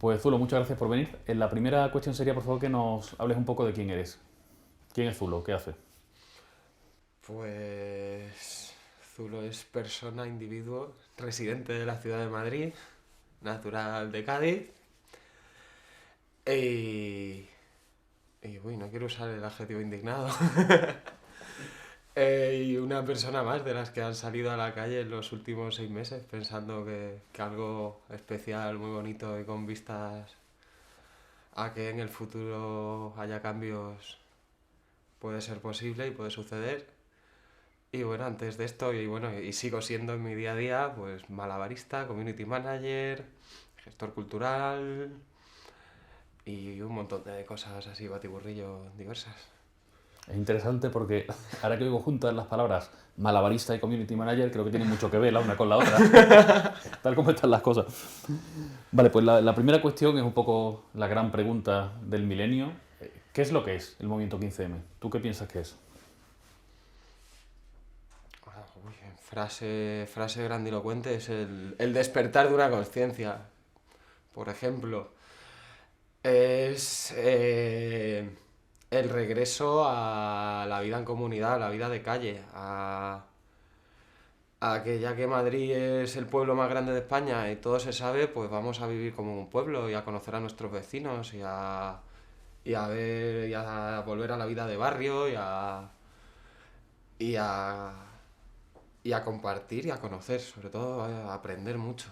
Pues Zulo, muchas gracias por venir. La primera cuestión sería, por favor, que nos hables un poco de quién eres. ¿Quién es Zulo? ¿Qué hace? Pues Zulo es persona, individuo, residente de la ciudad de Madrid, natural de Cádiz. Y, uy, no quiero usar el adjetivo indignado. Y una persona más de las que han salido a la calle en los últimos 6 meses pensando que algo especial, muy bonito y con vistas a que en el futuro haya cambios puede ser posible y puede suceder. Y bueno, antes de esto, y bueno, y sigo siendo en mi día a día, pues malabarista, community manager, gestor cultural y un montón de cosas así, batiburrillo diversas. Es interesante porque ahora que oigo juntas las palabras malabarista y community manager, creo que tienen mucho que ver la una con la otra, tal como están las cosas. Vale, pues la primera cuestión es un poco la gran pregunta del milenio. ¿Qué es lo que es el movimiento 15M? ¿Tú qué piensas que es? Uy, frase grandilocuente es el despertar de una conciencia. Por ejemplo, es el regreso a la vida en comunidad, a la vida de calle, a que ya que Madrid es el pueblo más grande de España y todo se sabe, pues vamos a vivir como un pueblo y a conocer a nuestros vecinos y a ver y a volver a la vida de barrio y a, y a compartir y a conocer, sobre todo a aprender mucho,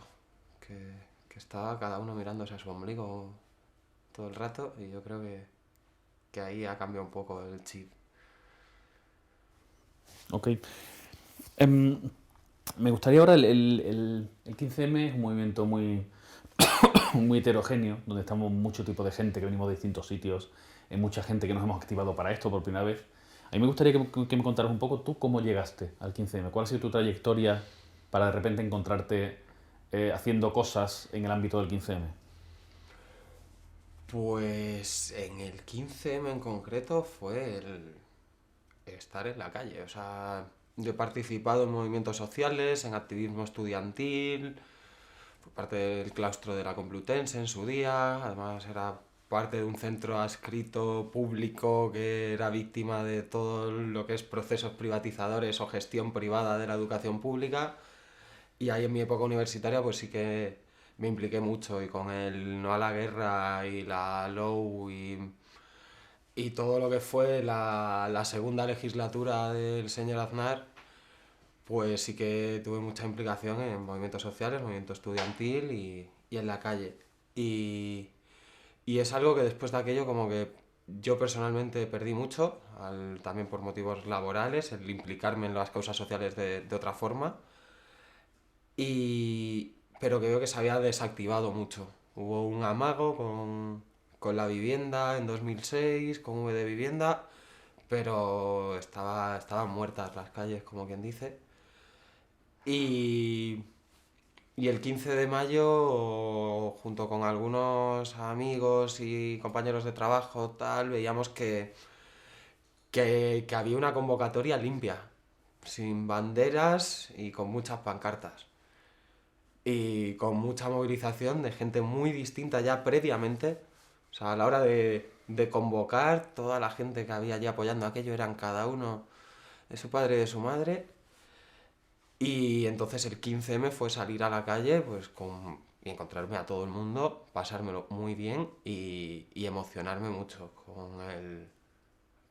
que, que estaba cada uno mirándose a su ombligo todo el rato y yo creo que ahí ha cambiado un poco el chip. Ok. Em, Me gustaría ahora, el 15M es un movimiento muy heterogéneo, donde estamos mucho tipo de gente que venimos de distintos sitios, hay mucha gente que nos hemos activado para esto por primera vez. A mí me gustaría que me contaras un poco tú cómo llegaste al 15M, cuál ha sido tu trayectoria para de repente encontrarte haciendo cosas en el ámbito del 15M. Pues en el 15M en concreto fue el estar en la calle. O sea, yo he participado en movimientos sociales, en activismo estudiantil, fui parte del claustro de la Complutense en su día, además era parte de un centro adscrito público que era víctima de todo lo que es procesos privatizadores o gestión privada de la educación pública. Y ahí en mi época universitaria pues sí que me impliqué mucho y con el no a la guerra y la LOU y todo lo que fue la segunda legislatura del señor Aznar, pues sí que tuve mucha implicación en movimientos sociales, movimiento estudiantil y en la calle. Y, y es algo que después de aquello como que yo personalmente perdí mucho, también por motivos laborales, el implicarme en las causas sociales de otra forma. Pero que veo que se había desactivado mucho. Hubo un amago con la vivienda en 2006, con V de vivienda, pero estaban muertas las calles, como quien dice. Y, y el 15 de mayo, junto con algunos amigos y compañeros de trabajo, tal, veíamos que había una convocatoria limpia, sin banderas y con muchas pancartas. Y con mucha movilización de gente muy distinta ya previamente. O sea, a la hora de convocar, toda la gente que había allí apoyando aquello eran cada uno de su padre y de su madre. Y entonces el 15M fue salir a la calle pues y encontrarme a todo el mundo, pasármelo muy bien y emocionarme mucho con el...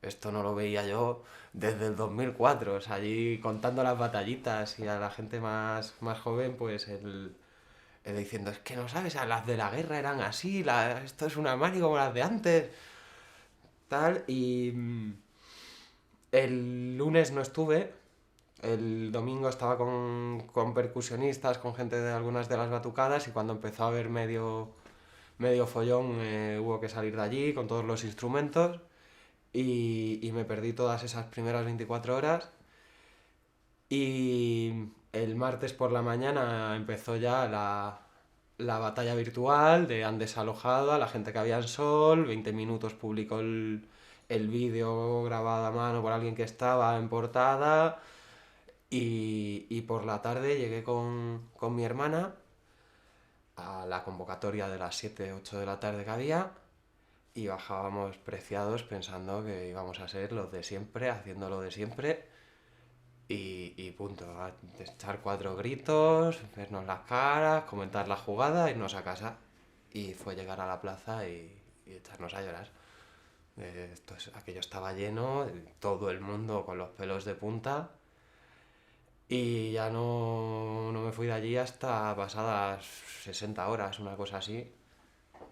Esto no lo veía yo desde el 2004, o sea, allí contando las batallitas y a la gente más joven, pues diciendo, es que no sabes, las de la guerra eran así, esto es una mani como las de antes, tal, y el lunes no estuve, el domingo estaba con percusionistas, con gente de algunas de las batucadas, y cuando empezó a haber medio follón hubo que salir de allí con todos los instrumentos, y me perdí todas esas primeras 24 horas, y el martes por la mañana empezó ya la batalla virtual de han desalojado a la gente que había en Sol, 20 minutos publicó el vídeo grabado a mano por alguien que estaba en portada y por la tarde llegué con mi hermana a la convocatoria de las 7, 8 de la tarde que había y bajábamos preciados pensando que íbamos a ser los de siempre, haciendo lo de siempre y punto. A echar 4 gritos, vernos las caras, comentar la jugada, irnos a casa. Y fue llegar a la plaza y echarnos a llorar. Aquello estaba lleno, todo el mundo con los pelos de punta. Y ya no me fui de allí hasta pasadas 60 horas, una cosa así.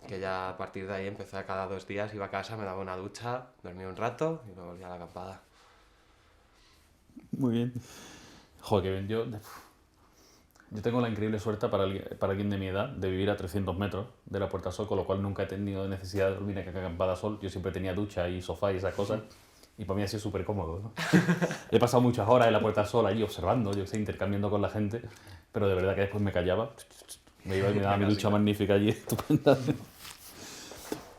Que ya a partir de ahí empecé cada 2 días, iba a casa, me daba una ducha, dormía un rato y me volvía a la acampada. Muy bien. Joder, qué bien. Yo tengo la increíble suerte para alguien de mi edad de vivir a 300 metros de la Puerta Sol, con lo cual nunca he tenido necesidad de dormir en acampada sol. Yo siempre tenía ducha y sofá y esas cosas. Y para mí ha sido súper cómodo, ¿no? He pasado muchas horas en la Puerta Sol allí observando, yo sé, intercambiando con la gente, pero de verdad que después me callaba. Me iba y me daba mi ducha magnífica allí, estupenda.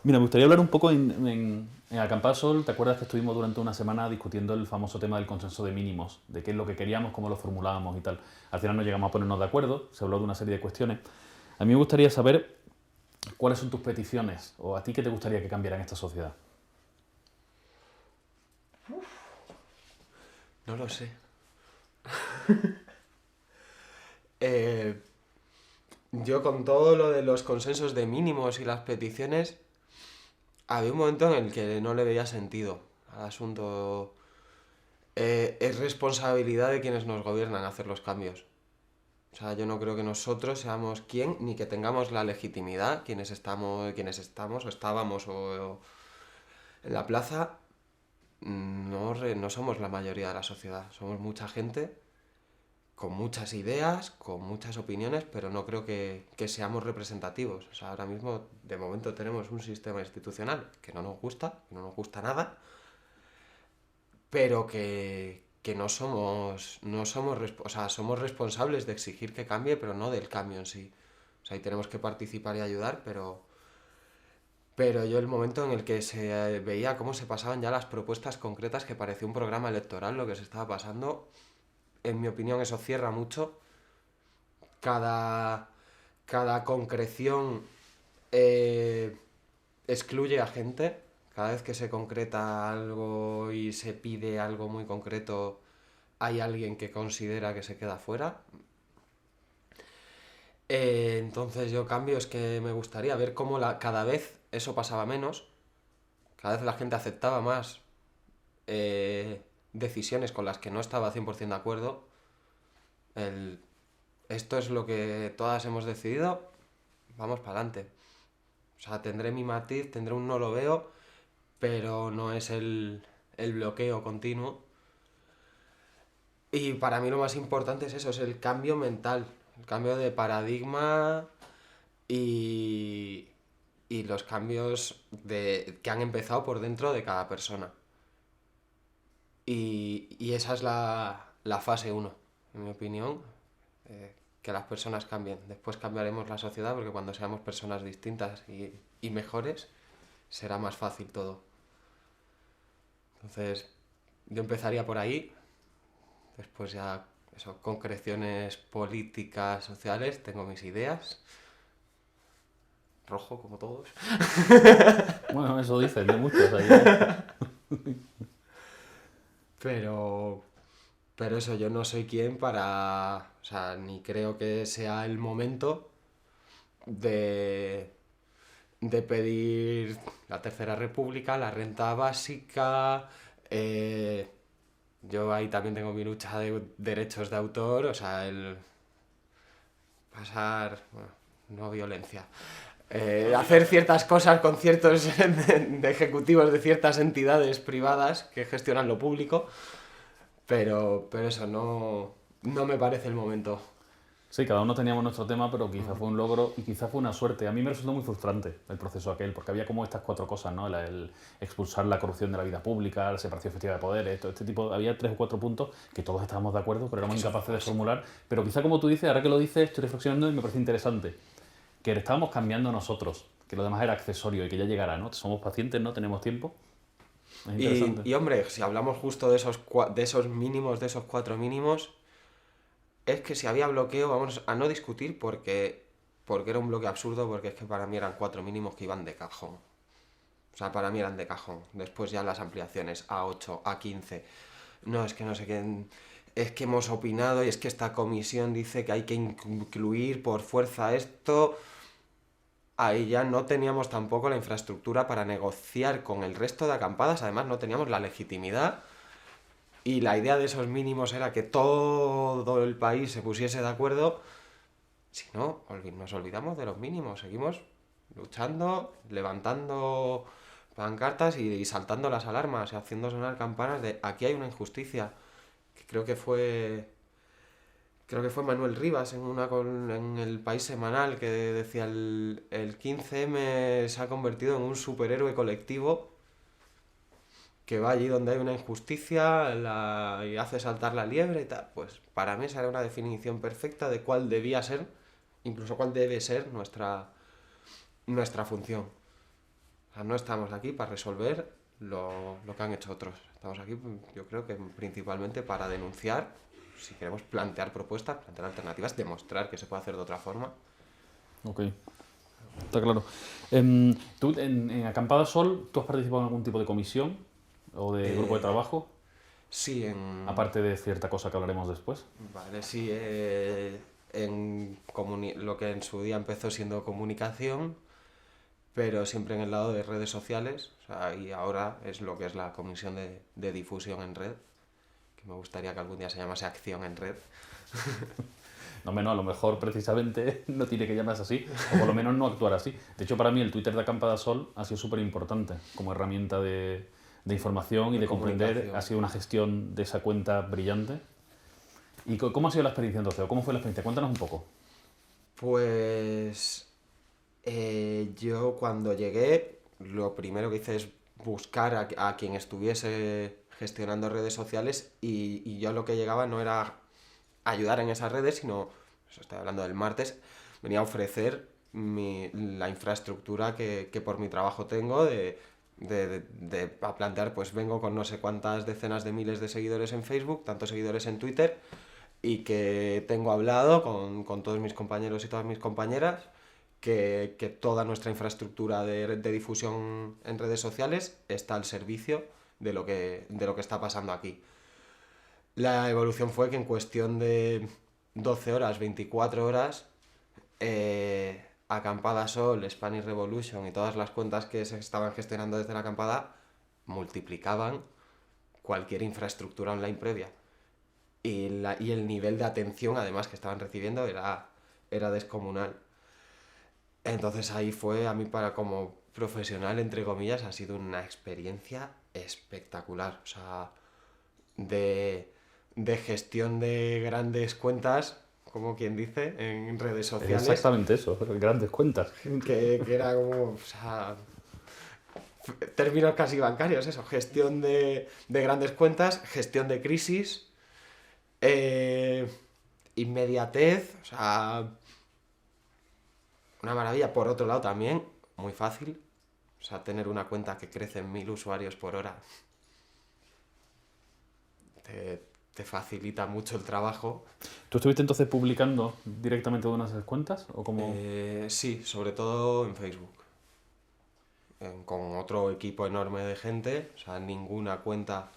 Mira, me gustaría hablar un poco en Acampada Sol. ¿Te acuerdas que estuvimos durante una semana discutiendo el famoso tema del consenso de mínimos? De qué es lo que queríamos, cómo lo formulábamos y tal. Al final no llegamos a ponernos de acuerdo, se habló de una serie de cuestiones. A mí me gustaría saber cuáles son tus peticiones o a ti qué te gustaría que cambiara en esta sociedad. No lo sé. Eh, yo con todo lo de los consensos de mínimos y las peticiones, había un momento en el que no le veía sentido al asunto. Es responsabilidad de quienes nos gobiernan hacer los cambios. O sea, yo no creo que nosotros seamos quien, ni que tengamos la legitimidad, quienes estamos o estábamos o en la plaza, no somos la mayoría de la sociedad. Somos mucha gente con muchas ideas, con muchas opiniones, pero no creo que seamos representativos. O sea, ahora mismo, de momento, tenemos un sistema institucional que no nos gusta nada, pero que o sea, somos responsables de exigir que cambie, pero no del cambio en sí. O sea, ahí tenemos que participar y ayudar, pero yo el momento en el que se veía cómo se pasaban ya las propuestas concretas, que parecía un programa electoral lo que se estaba pasando, en mi opinión eso cierra mucho. Cada concreción excluye a gente. Cada vez que se concreta algo y se pide algo muy concreto, hay alguien que considera que se queda fuera. Entonces yo cambios que me gustaría ver cómo cada vez eso pasaba menos, cada vez la gente aceptaba más decisiones con las que no estaba 100% de acuerdo. Esto es lo que todas hemos decidido, vamos para adelante. O sea, tendré mi matiz, tendré un no lo veo, pero no es el bloqueo continuo. Y para mí lo más importante es eso, es el cambio mental, el cambio de paradigma y los cambios que han empezado por dentro de cada persona. Y esa es la fase 1, en mi opinión, que las personas cambien. Después cambiaremos la sociedad porque cuando seamos personas distintas y mejores, será más fácil todo. Entonces, yo empezaría por ahí. Después ya, eso, concreciones políticas, sociales, tengo mis ideas. Rojo, como todos. Bueno, eso dicen de muchos ahí. Pero eso, yo no soy quien para... O sea, ni creo que sea el momento de pedir la Tercera República, la renta básica... Yo ahí también tengo mi lucha de derechos de autor, o sea, el pasar, bueno, no violencia, hacer ciertas cosas con ciertos de ejecutivos de ciertas entidades privadas que gestionan lo público, pero eso no me parece el momento. Sí, cada uno teníamos nuestro tema, pero quizá fue un logro y quizá fue una suerte. A mí me resultó muy frustrante el proceso aquel, porque había como estas 4 cosas, ¿no? El expulsar la corrupción de la vida pública, la separación efectiva de poderes, todo este tipo. Había 3 o 4 puntos que todos estábamos de acuerdo, pero éramos incapaces de formular. Pero quizá, como tú dices, ahora que lo dices, estoy reflexionando y me parece interesante. Que estábamos cambiando nosotros, que lo demás era accesorio y que ya llegará, ¿no? Somos pacientes, ¿no? Tenemos tiempo. Es interesante. Y hombre, si hablamos justo de esos mínimos, de esos 4 mínimos... Es que si había bloqueo, vamos a no discutir porque porque era un bloque absurdo, porque es que para mí eran 4 mínimos que iban de cajón. O sea, para mí eran de cajón. Después ya las ampliaciones A8, A15. No, es que no sé qué. Es que hemos opinado y es que esta comisión dice que hay que incluir por fuerza esto. Ahí ya no teníamos tampoco la infraestructura para negociar con el resto de acampadas. Además, no teníamos la legitimidad. Y la idea de esos mínimos era que todo el país se pusiese de acuerdo. Si no, nos olvidamos de los mínimos. Seguimos luchando, levantando pancartas y saltando las alarmas y haciendo sonar campanas de aquí hay una injusticia. Que creo que fue Manuel Rivas en el País Semanal que decía el 15M se ha convertido en un superhéroe colectivo que va allí donde hay una injusticia y hace saltar la liebre y tal. Pues para mí esa era una definición perfecta de cuál debía ser, incluso cuál debe ser nuestra función. O sea, no estamos aquí para resolver lo que han hecho otros. Estamos aquí, yo creo que principalmente para denunciar, si queremos plantear propuestas, plantear alternativas, demostrar que se puede hacer de otra forma. Ok, está claro. ¿Tú en Acampada Sol, tú has participado en algún tipo de comisión o de grupo de Eh, trabajo? sí, Aparte de cierta cosa que hablaremos después. vale, sí, lo que en su día empezó siendo comunicación, pero siempre en el lado de redes sociales, o sea, y ahora es lo que es la comisión de difusión en red, que me gustaría que algún día se llamase acción en red. No, menos a lo mejor precisamente no tiene que llamarse así, o por lo menos no actuar así. De hecho, para mí el Twitter de Acampada Sol ha sido súper importante como herramienta de información y De de comprender. comunicación. Ha sido una gestión de esa cuenta brillante. ¿Y cómo ha sido la experiencia entonces? ¿O cómo fue la experiencia? Cuéntanos un poco. Pues yo cuando llegué, lo primero que hice es buscar a quien estuviese gestionando redes sociales y yo lo que llegaba no era ayudar en esas redes, sino, eso estoy hablando del martes, venía a ofrecer la infraestructura que por mi trabajo tengo a plantear, pues vengo con no sé cuántas decenas de miles de seguidores en Facebook, tantos seguidores en Twitter, y que tengo hablado con todos mis compañeros y todas mis compañeras que toda nuestra infraestructura de difusión en redes sociales está al servicio de lo que está pasando aquí. La evolución fue que en cuestión de 12 horas, 24 horas, Acampada Sol, Spanish Revolution y todas las cuentas que se estaban gestionando desde la acampada multiplicaban cualquier infraestructura online previa. Y el nivel de atención, además, que estaban recibiendo era descomunal. Entonces ahí fue, a mí para como profesional, entre comillas, ha sido una experiencia espectacular. O sea, de gestión de grandes cuentas, como quien dice, en redes sociales, Exactamente eso, grandes cuentas. que era como, o sea, términos casi bancarios, eso, gestión de grandes cuentas, gestión de crisis, eh, inmediatez, o sea, una maravilla. Por otro lado también, muy fácil, o sea, tener una cuenta que crece en 1000 usuarios por hora te facilita mucho el trabajo. ¿Tú estuviste entonces publicando directamente de una de esas cuentas? ¿O cómo? Sí, sobre todo en Facebook. Con otro equipo enorme de gente, o sea, ninguna cuenta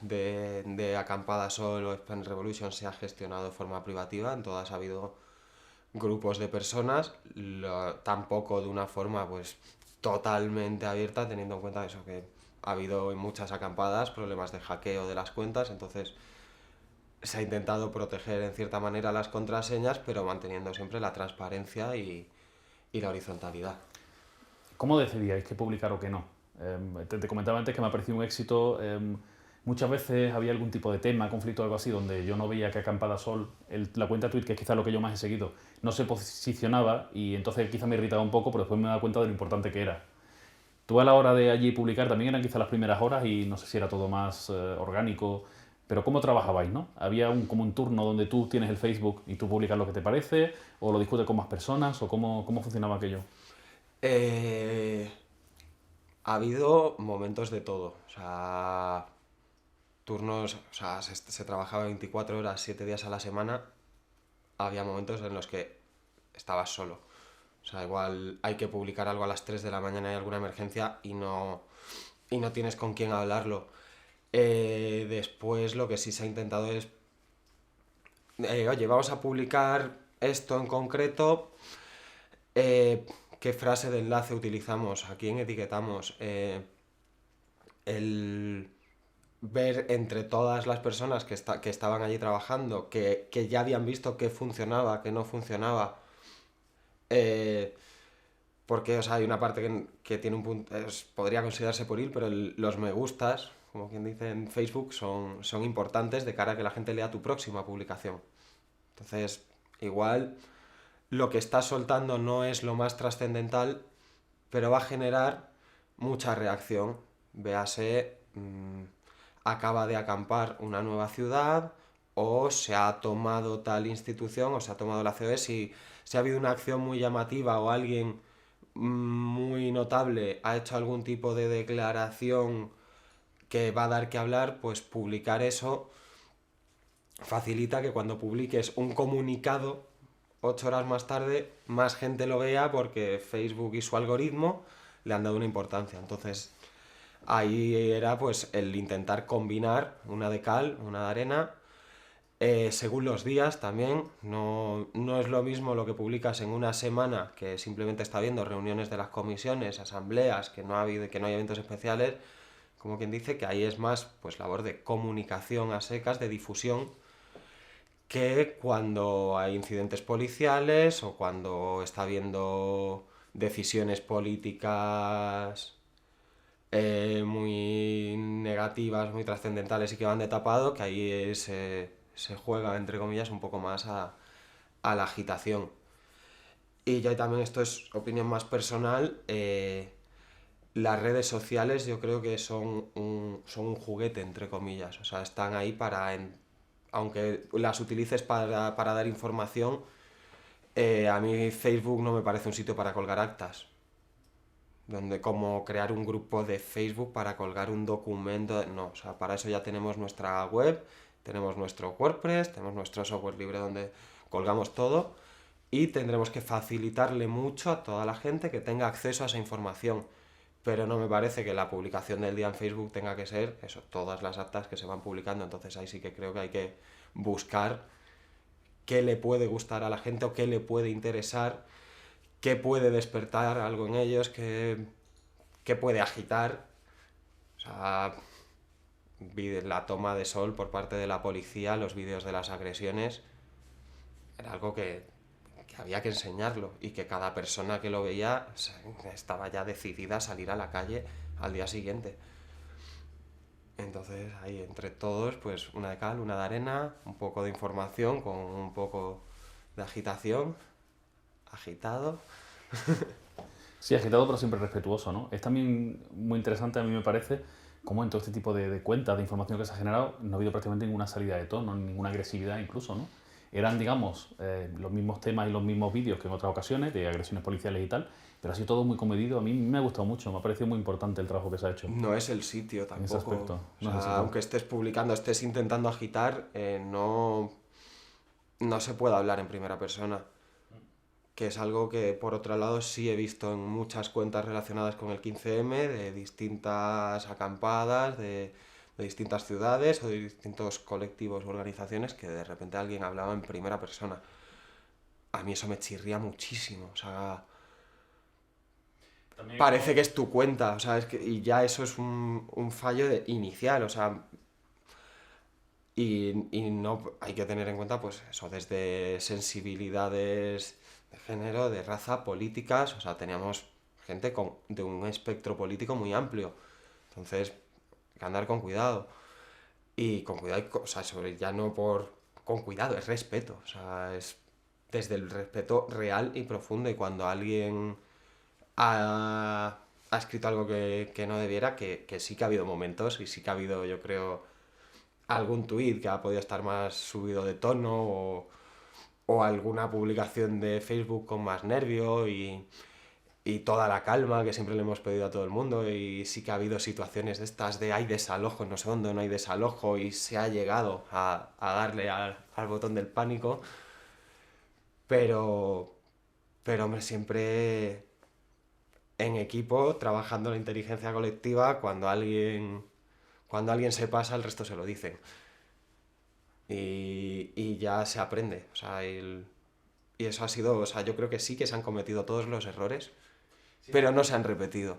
de Acampada Sol o Spanish Revolution se ha gestionado de forma privativa, en todas ha habido grupos de personas, tampoco de una forma pues totalmente abierta, teniendo en cuenta eso que ha habido en muchas acampadas problemas de hackeo de las cuentas, entonces se ha intentado proteger en cierta manera las contraseñas, pero manteniendo siempre la transparencia y la horizontalidad. ¿Cómo decidíais qué publicar o qué no? Te comentaba antes que me ha parecido un éxito. Muchas veces había algún tipo de tema, conflicto o algo así, donde yo no veía que Acampada Sol, la cuenta Twitter, que es quizá lo que yo más he seguido, no se posicionaba y entonces quizá me irritaba un poco, pero después me he dado cuenta de lo importante que era. Tú a la hora de allí publicar también eran quizá las primeras horas y no sé si era todo más orgánico, pero ¿cómo trabajabais, no? ¿Había como un turno donde tú tienes el Facebook y tú publicas lo que te parece o lo discutes con más personas o cómo funcionaba aquello? Eh, Ha habido momentos de todo, o sea, turnos, o sea, se trabajaba 24 horas, 7 días a la semana, había momentos en los que estabas solo. O sea, igual hay que publicar algo a las 3 de la mañana, hay alguna emergencia y no tienes con quién hablarlo. Después lo que sí se ha intentado es, oye, vamos a publicar esto en concreto, ¿qué frase de enlace utilizamos? ¿A quién etiquetamos? El ver entre todas las personas que estaban allí trabajando, que ya habían visto qué funcionaba, qué no funcionaba. eh, Porque, o sea, hay una parte que tiene un punto, podría considerarse pueril, pero los me gustas, como quien dice en Facebook, son importantes de cara a que la gente lea tu próxima publicación. Entonces, igual lo que estás soltando no es lo más trascendental, pero va a generar mucha reacción. Véase, acaba de acampar una nueva ciudad, o se ha tomado tal institución, o se ha tomado la COE. Si ha habido una acción muy llamativa o alguien muy notable ha hecho algún tipo de declaración que va a dar que hablar, pues publicar eso facilita que cuando publiques un comunicado 8 horas más tarde, más gente lo vea porque Facebook y su algoritmo le han dado una importancia. Entonces, ahí era pues el intentar combinar una de cal, una de arena, según los días también. No es lo mismo lo que publicas en una semana, que simplemente está habiendo reuniones de las comisiones, asambleas, que no hay eventos especiales, como quien dice, que ahí es más pues labor de comunicación a secas, de difusión, que cuando hay incidentes policiales o cuando está habiendo decisiones políticas muy negativas, muy trascendentales y que van de tapado, que ahí se juega, entre comillas, un poco más a la agitación. Y ya también, esto es opinión más personal, las redes sociales yo creo que son un juguete, entre comillas. O sea, están ahí aunque las utilices para dar información, a mí Facebook no me parece un sitio para colgar actas. Donde como crear un grupo de Facebook para colgar un documento, no, o sea, para eso ya tenemos nuestra web, tenemos nuestro WordPress, tenemos nuestro software libre donde colgamos todo, y tendremos que facilitarle mucho a toda la gente que tenga acceso a esa información. Pero no me parece que la publicación del día en Facebook tenga que ser eso, todas las actas que se van publicando. Entonces ahí sí que creo que hay que buscar qué le puede gustar a la gente o qué le puede interesar, qué puede despertar algo en ellos, qué puede agitar. O sea, vi la toma de sol por parte de la policía, los vídeos de las agresiones, era algo que había que enseñarlo, y que cada persona que lo veía estaba ya decidida a salir a la calle al día siguiente. Entonces ahí entre todos, pues una de cal, una de arena, un poco de información con un poco de agitación, agitado. Sí, agitado pero siempre respetuoso, ¿no? Es también muy interesante, a mí me parece, cómo en todo este tipo de cuentas, de información que se ha generado, no ha habido prácticamente ninguna salida de tono, ninguna agresividad incluso, ¿no? Eran, digamos, los mismos temas y los mismos vídeos que en otras ocasiones, de agresiones policiales y tal, pero ha sido todo muy comedido. A mí me ha gustado mucho, me ha parecido muy importante el trabajo que se ha hecho No es el sitio en ese tampoco. aspecto. O No es el sea, sitio. aunque estés publicando, estés intentando agitar, no se puede hablar en primera persona. Que es algo que, por otro lado, sí he visto en muchas cuentas relacionadas con el 15M, de distintas acampadas, de distintas ciudades o de distintos colectivos o organizaciones, que de repente alguien hablaba en primera persona. A mí eso me chirría muchísimo. O sea, También parece que es tu cuenta. O sea, y ya eso es un fallo inicial. O sea, y no hay que tener en cuenta, pues eso, desde sensibilidades de género, de raza, políticas. O sea, teníamos gente de un espectro político muy amplio. Entonces, hay que andar con cuidado. Y con cuidado, o sea, ya no con cuidado, es respeto. O sea, es desde el respeto real y profundo. Y cuando alguien ha escrito algo que no debiera, que sí que ha habido momentos, y sí que ha habido, yo creo, algún tuit que ha podido estar más subido de tono, o alguna publicación de Facebook con más nervio y toda la calma que siempre le hemos pedido a todo el mundo. Y sí que ha habido situaciones de estas de hay desalojo, no sé dónde, no hay desalojo, y se ha llegado a darle al botón del pánico. Pero Pero hombre, siempre en equipo, trabajando la inteligencia colectiva, cuando alguien se pasa, el resto se lo dicen. Y ya se aprende. O sea, y eso ha sido, o sea, yo creo que sí que se han cometido todos los errores, pero no se han repetido.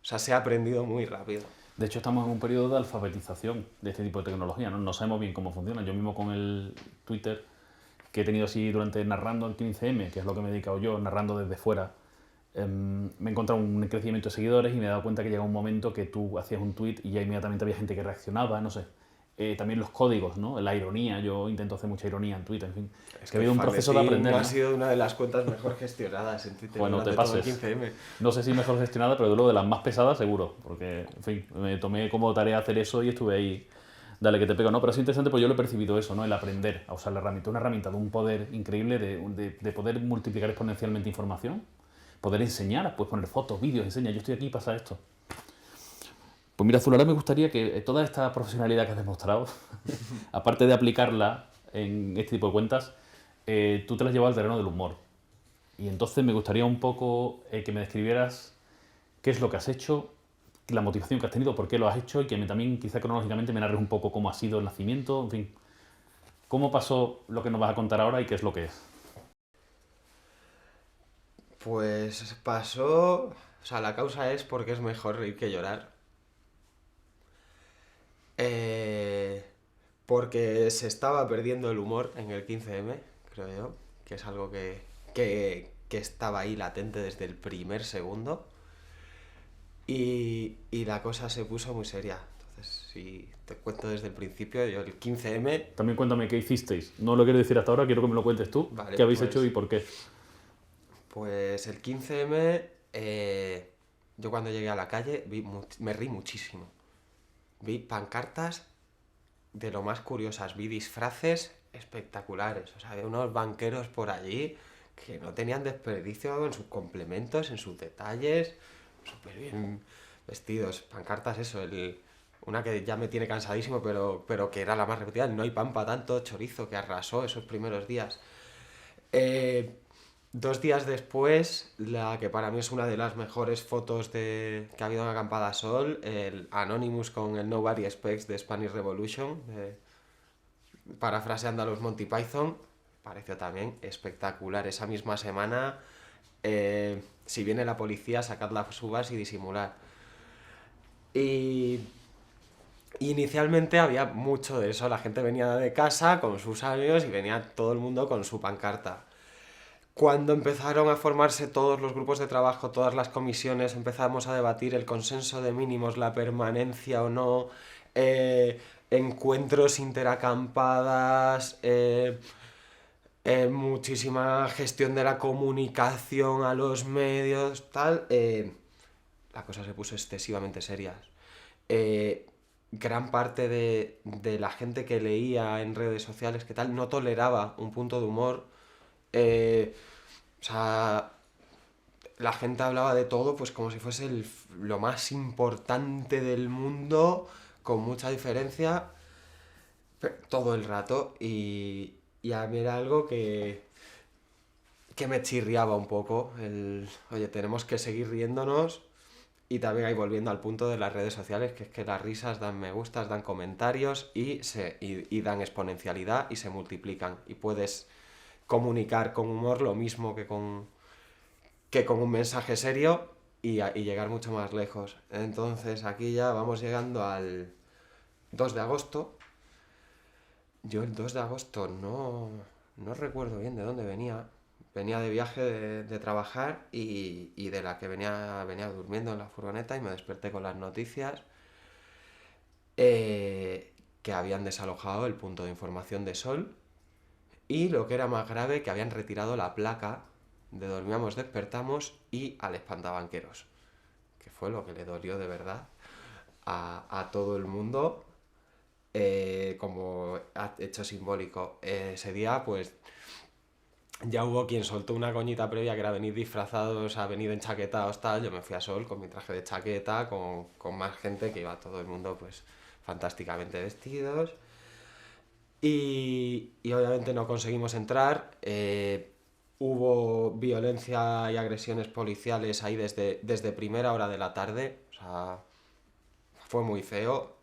O sea, se ha aprendido muy rápido. De hecho, estamos en un periodo de alfabetización de este tipo de tecnología, ¿no? No sabemos bien cómo funciona. Yo mismo con el Twitter, que he tenido así durante narrando el 15M, que es lo que me he dedicado yo, narrando desde fuera, me he encontrado un crecimiento de seguidores y me he dado cuenta que llega un momento que tú hacías un tweet y ya inmediatamente había gente que reaccionaba, no sé. También los códigos, ¿no? La ironía, yo intento hacer mucha ironía en Twitter, en fin. Es Que ha habido un proceso de Farnesín aprender, ha ¿no? sido una de las cuentas mejor gestionadas en Twitter Bueno, te durante todo el pases. 15M. No sé si mejor gestionada, pero de luego de las más pesadas seguro, porque, en fin, me tomé como tarea hacer eso y estuve ahí, dale que te pego, ¿no? Pero es interesante, pues yo lo he percibido eso, ¿no? El aprender a usar la herramienta, una herramienta de un poder increíble de poder multiplicar exponencialmente información, poder enseñar, puedes poner fotos, vídeos, enseña, yo estoy aquí, pasa esto. Pues mira, Azul, ahora me gustaría que toda esta profesionalidad que has demostrado, aparte de aplicarla en este tipo de cuentas, tú te la has llevado al terreno del humor. Y entonces me gustaría un poco que me describieras qué es lo que has hecho, la motivación que has tenido, por qué lo has hecho y que también quizá cronológicamente me narres un poco cómo ha sido el nacimiento, en fin, cómo pasó lo que nos vas a contar ahora y qué es lo que es. Pues pasó, o sea, la causa es porque es mejor reír que llorar. Eh, Porque se estaba perdiendo el humor en el 15M, creo yo, que es algo que estaba ahí latente desde el primer segundo. Y la cosa se puso muy seria. Entonces, si te cuento desde el principio, yo el 15M, También cuéntame qué hicisteis. No lo quiero decir hasta ahora, quiero que me lo cuentes tú. vale, ¿Qué habéis hecho y por qué? pues el 15M, yo cuando llegué a la calle me reí muchísimo. Vi pancartas de lo más curiosas, vi disfraces espectaculares. O sea, había unos banqueros por allí que no tenían desperdicio en sus complementos, en sus detalles, súper bien vestidos. Pancartas, eso, una que ya me tiene cansadísimo, pero que era la más repetida, no hay pan para tanto chorizo, que arrasó esos primeros días. Eh, 2 días después, la que para mí es una de las mejores fotos que ha habido en Acampada Sol, el Anonymous con el Nobody Expects de Spanish Revolution, parafraseando a los Monty Python, pareció también espectacular. Esa misma semana, si viene la policía, sacad las uvas y disimular. Y inicialmente había mucho de eso, la gente venía de casa con sus amigos y venía todo el mundo con su pancarta. Cuando empezaron a formarse todos los grupos de trabajo, todas las comisiones, empezamos a debatir el consenso de mínimos, la permanencia o no, encuentros interacampadas, muchísima gestión de la comunicación a los medios, tal, la cosa se puso excesivamente seria. Eh, Gran parte de la gente que leía en redes sociales que tal no toleraba un punto de humor. eh, o sea, la gente hablaba de todo pues como si fuese lo más importante del mundo, con mucha diferencia, todo el rato. Y a mí era algo que me chirriaba un poco. Oye, tenemos que seguir riéndonos. Y también ahí volviendo al punto de las redes sociales, que es que las risas dan me gustas, dan comentarios y dan exponencialidad y se multiplican. Y puedes comunicar con humor lo mismo que con un mensaje serio y llegar mucho más lejos. Entonces aquí ya vamos llegando al 2 de agosto. Yo el 2 de agosto no recuerdo bien de dónde venía. Venía de viaje de trabajar y de la que venía durmiendo en la furgoneta y me desperté con las noticias que habían desalojado el punto de información de Sol y lo que era más grave, que habían retirado la placa de Dormíamos, Despertamos y al Espantabanqueros, que fue lo que le dolió de verdad a todo el mundo como hecho simbólico. Ese día, pues ya hubo quien soltó una coñita previa que era venir disfrazados, a venir enchaquetados, tal. Yo me fui a Sol con mi traje de chaqueta, con más gente que iba todo el mundo, pues fantásticamente vestidos. Y obviamente no conseguimos entrar. Hubo violencia y agresiones policiales ahí desde primera hora de la tarde. O sea, fue muy feo,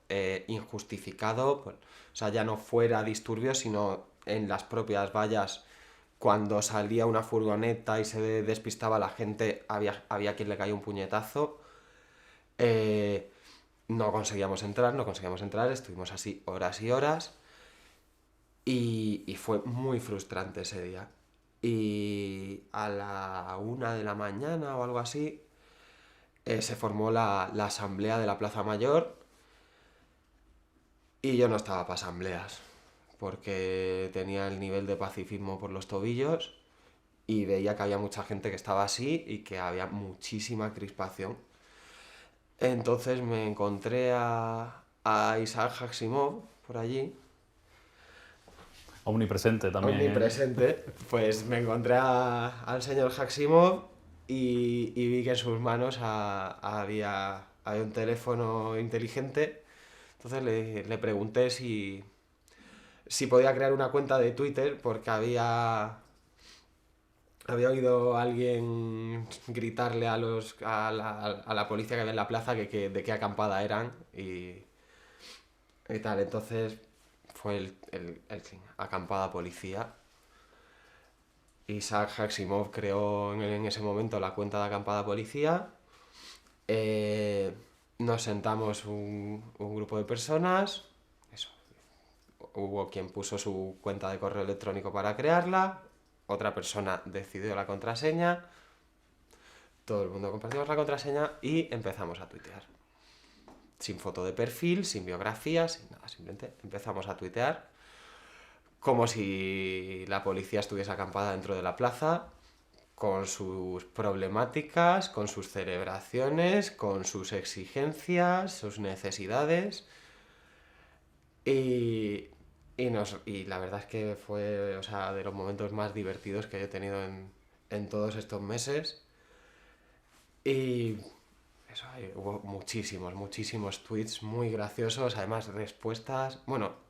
injustificado. O sea, ya no fuera disturbios, sino en las propias vallas. Cuando salía una furgoneta y se despistaba la gente, había quien le caía un puñetazo. Eh, no conseguíamos entrar, estuvimos así horas y horas. Y fue muy frustrante ese día. Y a la 1 de la mañana o algo así, se formó la asamblea de la Plaza Mayor y yo no estaba para asambleas porque tenía el nivel de pacifismo por los tobillos y veía que había mucha gente que estaba así y que había muchísima crispación. Entonces me encontré a Isaac Asimov por allí, Omnipresente también, ¿eh? omnipresente. Pues me encontré al señor Asimov y vi que en sus manos había un teléfono inteligente. Entonces le pregunté si podía crear una cuenta de Twitter porque había oído a alguien gritarle a la policía que había en la plaza de qué acampada eran y tal. Entonces fue el acampada policía. Isaac Asimov creó en ese momento la cuenta de acampada policía. Eh, Nos sentamos un grupo de personas. Eso. Hubo quien puso su cuenta de correo electrónico para crearla. Otra persona decidió la contraseña. Todo el mundo compartimos la contraseña y empezamos a tuitear. Sin foto de perfil, sin biografía, sin nada. Simplemente empezamos a tuitear como si la policía estuviese acampada dentro de la plaza, con sus problemáticas, con sus celebraciones, con sus exigencias, sus necesidades. Y, y la verdad es que fue, o sea, de los momentos más divertidos que he tenido en todos estos meses. Y eso, hubo muchísimos tweets muy graciosos, además respuestas. Bueno,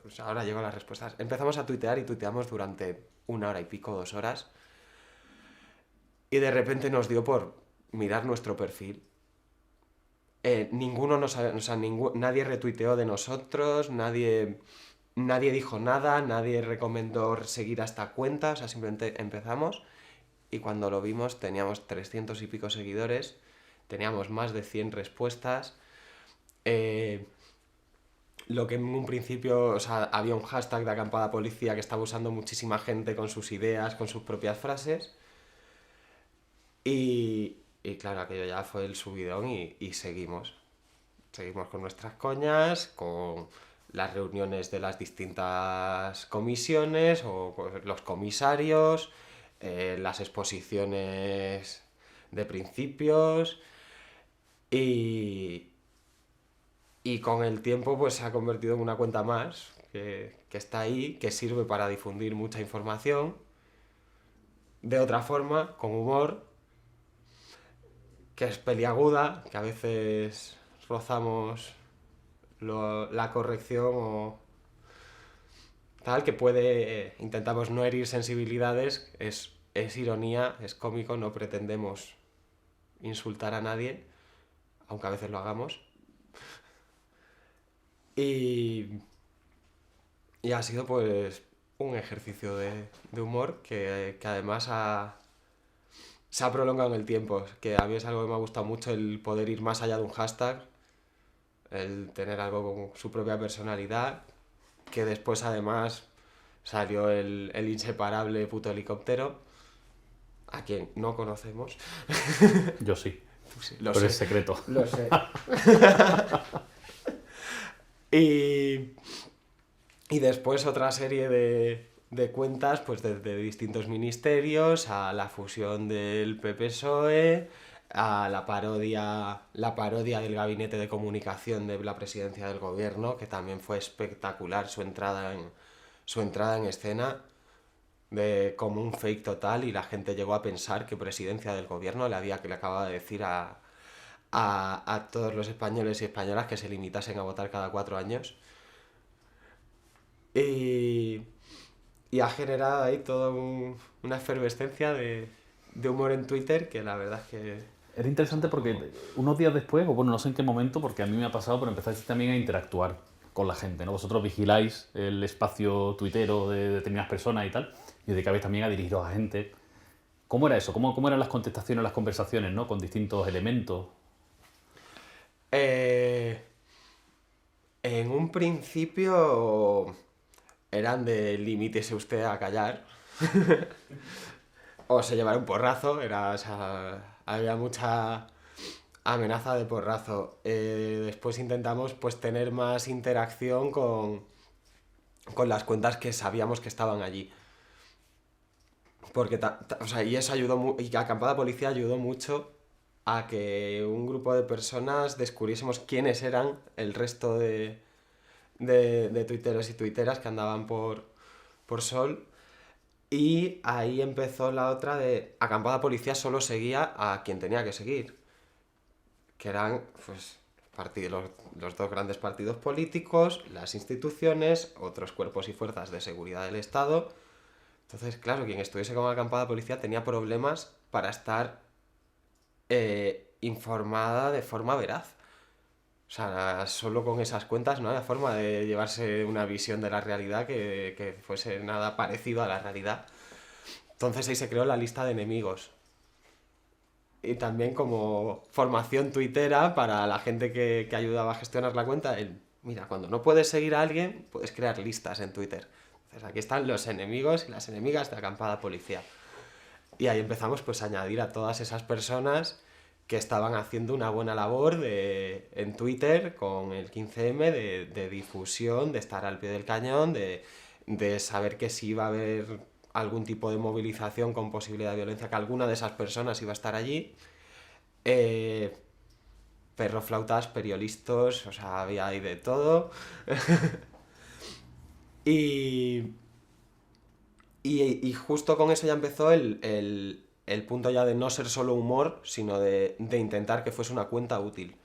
o sea, ahora llego a las respuestas. Empezamos a tuitear y tuiteamos durante 1 hora y pico, 2 horas. Y de repente nos dio por mirar nuestro perfil. Ninguno nos, o sea, nadie retuiteó de nosotros, nadie dijo nada, nadie recomendó seguir a esta cuenta, o sea, simplemente empezamos y cuando lo vimos teníamos 300 y pico seguidores, teníamos más de 100 respuestas. Lo que en un principio, o sea, había un hashtag de acampada policía que estaba usando muchísima gente con sus ideas, con sus propias frases. Y claro, aquello ya fue el subidón y seguimos. Seguimos con nuestras coñas, con las reuniones de las distintas comisiones o pues, los comisarios, las exposiciones de principios y, y con el tiempo pues se ha convertido en una cuenta más que está ahí, que sirve para difundir mucha información de otra forma, con humor, que es peliaguda, que a veces rozamos la corrección o tal, que puede, intentamos no herir sensibilidades, es ironía, es cómico, no pretendemos insultar a nadie, aunque a veces lo hagamos. Y, y ha sido pues un ejercicio de humor que además se ha prolongado en el tiempo, que a mí es algo que me ha gustado mucho, el poder ir más allá de un hashtag, el tener algo con su propia personalidad, que después además salió el inseparable puto helicóptero, a quien no conocemos. Yo sí, Lo pero es sé, secreto. lo sé. y, y después otra serie de cuentas pues desde distintos ministerios a la fusión del PP-PSOE, a la parodia del gabinete de comunicación de la presidencia del gobierno, que también fue espectacular su entrada en escena, de como un fake total y la gente llegó a pensar que presidencia del gobierno le acababa de decir a todos los españoles y españolas que se limitasen a votar cada 4 años. Y, y ha generado ahí toda una efervescencia de humor en Twitter que la verdad es que... Era interesante porque unos días después, o bueno, no sé en qué momento, porque a mí me ha pasado, pero empezáis también a interactuar con la gente, ¿no? Vosotros vigiláis el espacio tuitero de determinadas personas y tal, y os dedicabais también a dirigiros a gente. ¿Cómo era eso? ¿Cómo eran las contestaciones, las conversaciones, ¿no? Con distintos elementos. Eh, en un principio eran de limítese usted a callar o se llevará un porrazo, o sea, había mucha amenaza de porrazo. Después intentamos pues tener más interacción con las cuentas que sabíamos que estaban allí. Porque, o sea, y eso ayudó, y que Acampada Policía ayudó mucho a que un grupo de personas descubriésemos quiénes eran el resto de tuiteros y tuiteras que andaban por Sol. Y ahí empezó la otra de Acampada Policía solo seguía a quien tenía que seguir, que eran pues los dos grandes partidos políticos, las instituciones, otros cuerpos y fuerzas de seguridad del Estado. Entonces, claro, quien estuviese con Acampada Policía tenía problemas para estar informada de forma veraz. O sea, solo con esas cuentas no había forma de llevarse una visión de la realidad que fuese nada parecido a la realidad. Entonces ahí se creó la lista de enemigos. Y también como formación tuitera para la gente que ayudaba a gestionar la cuenta, mira, cuando no puedes seguir a alguien, puedes crear listas en Twitter. Entonces aquí están los enemigos y las enemigas de Acampada Policía. Y ahí empezamos pues a añadir a todas esas personas que estaban haciendo una buena labor en Twitter con el 15M de difusión, de estar al pie del cañón, de saber que si iba a haber algún tipo de movilización con posibilidad de violencia, que alguna de esas personas iba a estar allí. Eh, Perroflautas, periodistas, o sea, había ahí de todo. y, y justo con eso ya empezó el punto ya de no ser solo humor, sino de intentar que fuese una cuenta útil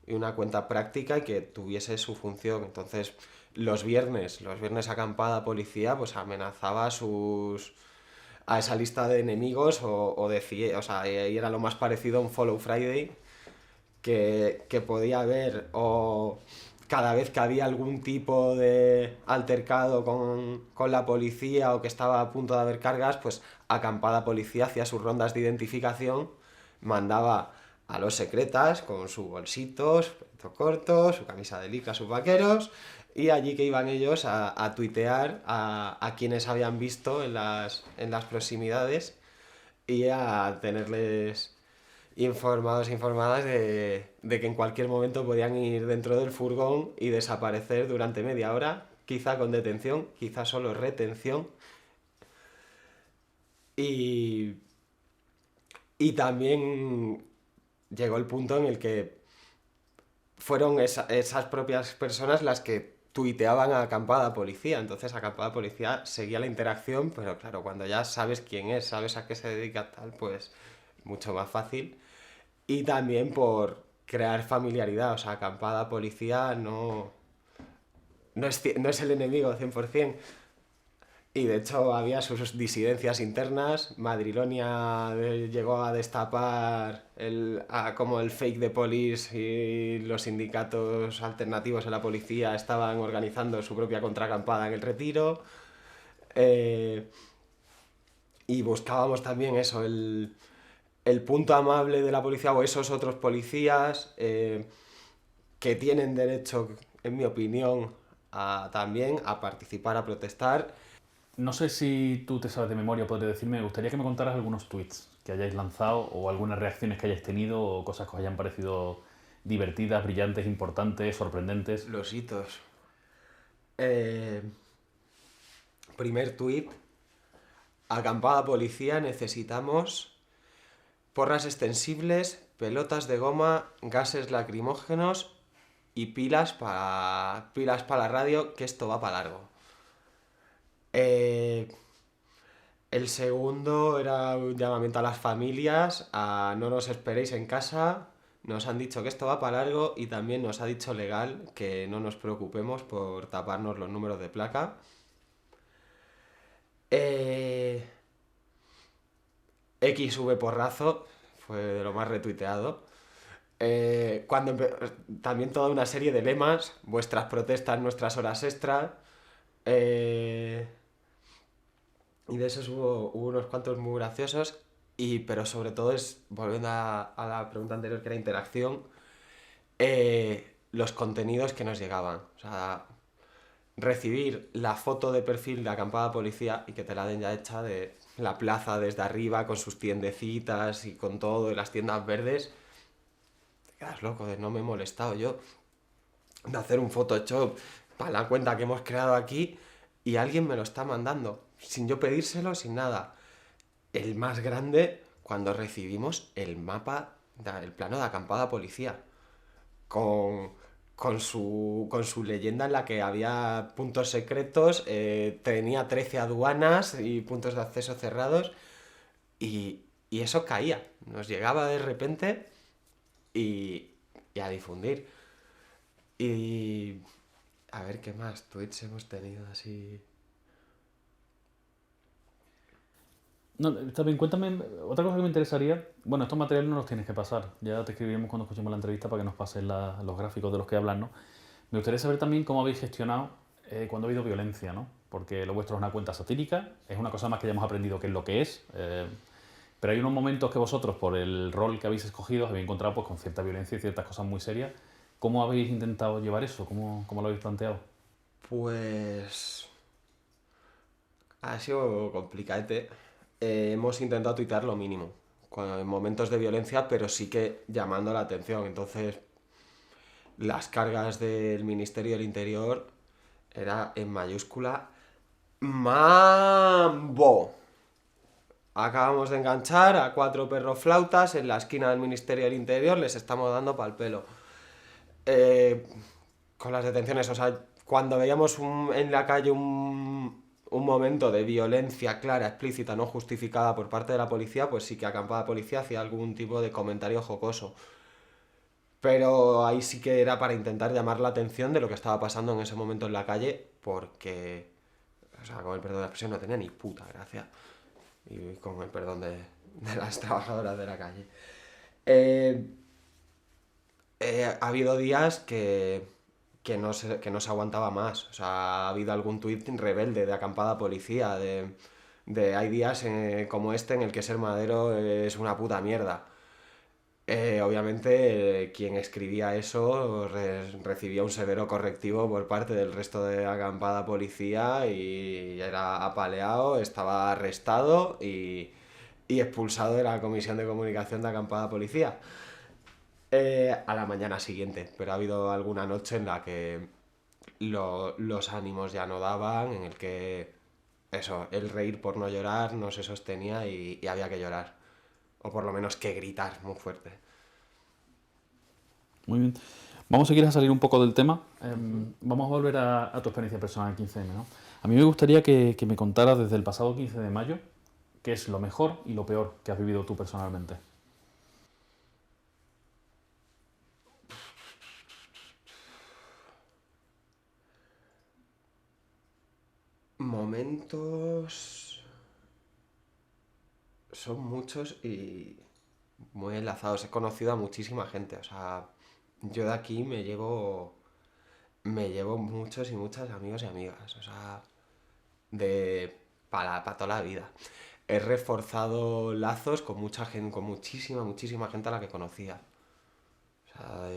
y una cuenta práctica y que tuviese su función. Entonces, los viernes Acampada Policía, pues amenazaba a esa lista de enemigos o decía, o sea, y era lo más parecido a un Follow Friday que podía haber, o cada vez que había algún tipo de altercado con la policía o que estaba a punto de haber cargas, pues Acampada Policía hacía sus rondas de identificación, mandaba a los secretas con sus bolsitos, pelitos cortos, su camisa de licra, sus vaqueros, y allí que iban ellos a tuitear a quienes habían visto en las proximidades y a tenerles informados e informadas de que en cualquier momento podían ir dentro del furgón y desaparecer durante media hora, quizá con detención, quizá solo retención. Y, y también llegó el punto en el que fueron esas propias personas las que tuiteaban a Acampada Policía. Entonces Acampada Policía seguía la interacción, pero claro, cuando ya sabes quién es, sabes a qué se dedica tal, pues mucho más fácil. Y también por crear familiaridad, o sea, Acampada Policía no es el enemigo 100%. Y de hecho había sus disidencias internas. Madrilonia llegó a destapar como el fake de Police y los sindicatos alternativos en la policía estaban organizando su propia contracampada en el Retiro. Eh, y buscábamos también eso, el punto amable de la policía o esos otros policías que tienen derecho, en mi opinión, también a participar, a protestar. No sé si tú te sabes de memoria o podrías decirme, me gustaría que me contaras algunos tweets que hayáis lanzado o algunas reacciones que hayáis tenido o cosas que os hayan parecido divertidas, brillantes, importantes, sorprendentes. Los hitos. Eh, Primer tuit. Acampada Policía, necesitamos porras extensibles, pelotas de goma, gases lacrimógenos y pilas para la radio, que esto va para largo. El segundo era un llamamiento a las familias, a no nos esperéis en casa, nos han dicho que esto va para largo y también nos ha dicho legal que no nos preocupemos por taparnos los números de placa. Eh, XV Porrazo fue de lo más retuiteado. También toda una serie de lemas, vuestras protestas, nuestras horas extra. eh, y de esos hubo unos cuantos muy graciosos. Pero sobre todo es, volviendo a la pregunta anterior que era interacción, los contenidos que nos llegaban. O sea, recibir la foto de perfil de acampada policía y que te la den ya hecha de la plaza desde arriba con sus tiendecitas y con todo y las tiendas verdes, te quedas loco de no me he molestado yo de hacer un Photoshop para la cuenta que hemos creado aquí y alguien me lo está mandando sin yo pedírselo, sin nada. El más grande cuando recibimos el mapa, el plano de acampada policía con, con su leyenda en la que había puntos secretos, tenía 13 aduanas y puntos de acceso cerrados y eso caía, nos llegaba de repente y, y a difundir. Y a ver qué más tweets hemos tenido así. No, está bien, cuéntame, otra cosa que me interesaría, bueno, estos materiales no los tienes que pasar, ya te escribiremos cuando escuchemos la entrevista para que nos pases los gráficos de los que hablas, ¿no? Me gustaría saber también cómo habéis gestionado cuando ha habido violencia, ¿no? Porque lo vuestro es una cuenta satírica, es una cosa más que ya hemos aprendido qué es lo que es, pero hay unos momentos que vosotros, por el rol que habéis escogido, os habéis encontrado pues, con cierta violencia y ciertas cosas muy serias. ¿Cómo habéis intentado llevar eso? ¿Cómo lo habéis planteado? Pues ha sido complicadete. Hemos intentado tuitear lo mínimo en momentos de violencia, pero sí que llamando la atención. Entonces, las cargas del Ministerio del Interior era en mayúscula Mambo. Acabamos de enganchar a 4 perros flautas en la esquina del Ministerio del Interior, les estamos dando pal pelo. Eh, con las detenciones, o sea, cuando veíamos en la calle un momento de violencia clara, explícita, no justificada por parte de la policía, pues sí que acampada policía hacía algún tipo de comentario jocoso. Pero ahí sí que era para intentar llamar la atención de lo que estaba pasando en ese momento en la calle, porque, o sea, con el perdón de la expresión, no tenía ni puta gracia. Y con el perdón de las trabajadoras de la calle. Eh, ha habido días que no se aguantaba más. O sea, ha habido algún tuit rebelde de acampada policía, de hay días como este en el que ser madero es una puta mierda. Obviamente, quien escribía eso recibía un severo correctivo por parte del resto de acampada policía y era apaleado, estaba arrestado y expulsado de la comisión de comunicación de acampada policía a la mañana siguiente. Pero ha habido alguna noche en la que los ánimos ya no daban, en el que eso, el reír por no llorar no se sostenía y había que llorar. O por lo menos que gritar muy fuerte. Muy bien. Vamos a seguir a salir un poco del tema. Vamos a volver a tu experiencia personal en 15M, ¿no? A mí me gustaría que me contaras desde el pasado 15 de mayo qué es lo mejor y lo peor que has vivido tú personalmente. Momentos son muchos y muy enlazados. He conocido a muchísima gente. O sea, yo de aquí me llevo muchos y muchas amigos y amigas. O sea, de para toda la vida. He reforzado lazos con mucha gente, con muchísima, muchísima gente a la que conocía. O sea,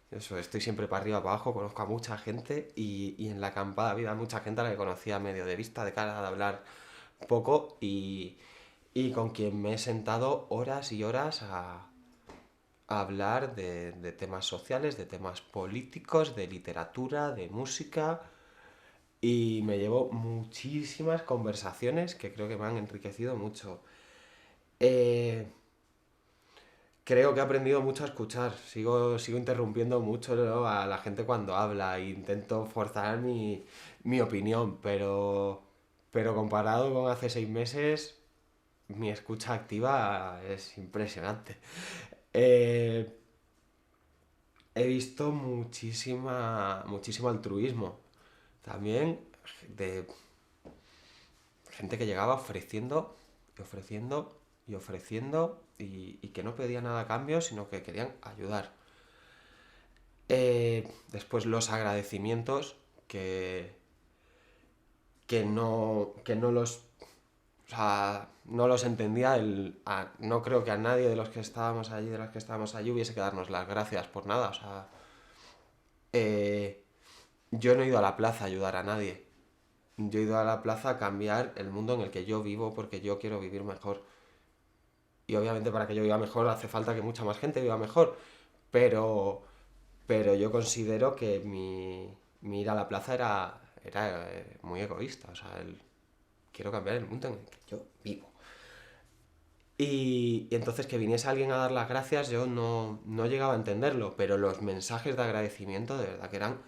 eso, estoy siempre para arriba, para abajo, conozco a mucha gente y en la acampada había mucha gente a la que conocía medio de vista, de cara, de hablar poco y con quien me he sentado horas y horas a hablar de temas sociales, de temas políticos, de literatura, de música y me llevo muchísimas conversaciones que creo que me han enriquecido mucho. Eh, Creo que he aprendido mucho a escuchar. Sigo interrumpiendo mucho, ¿no?, a la gente cuando habla e intento forzar mi opinión, pero comparado con hace 6 meses, mi escucha activa es impresionante. Eh, He visto muchísimo altruismo. También de gente que llegaba ofreciendo y ofreciendo y ofreciendo y que no pedía nada a cambio, sino que querían ayudar. Después los agradecimientos que no los, o sea, no los entendía. No creo que a nadie de los que estábamos allí, de los que estábamos allí, hubiese que darnos las gracias por nada. O sea, eh, yo no he ido a la plaza a ayudar a nadie. Yo he ido a la plaza a cambiar el mundo en el que yo vivo porque yo quiero vivir mejor. Y obviamente para que yo viva mejor hace falta que mucha más gente viva mejor. Pero, pero yo considero que mi ir a la plaza era muy egoísta. O sea, quiero cambiar el mundo en el que yo vivo. Y entonces que viniese alguien a dar las gracias, yo no llegaba a entenderlo, pero los mensajes de agradecimiento de verdad que eran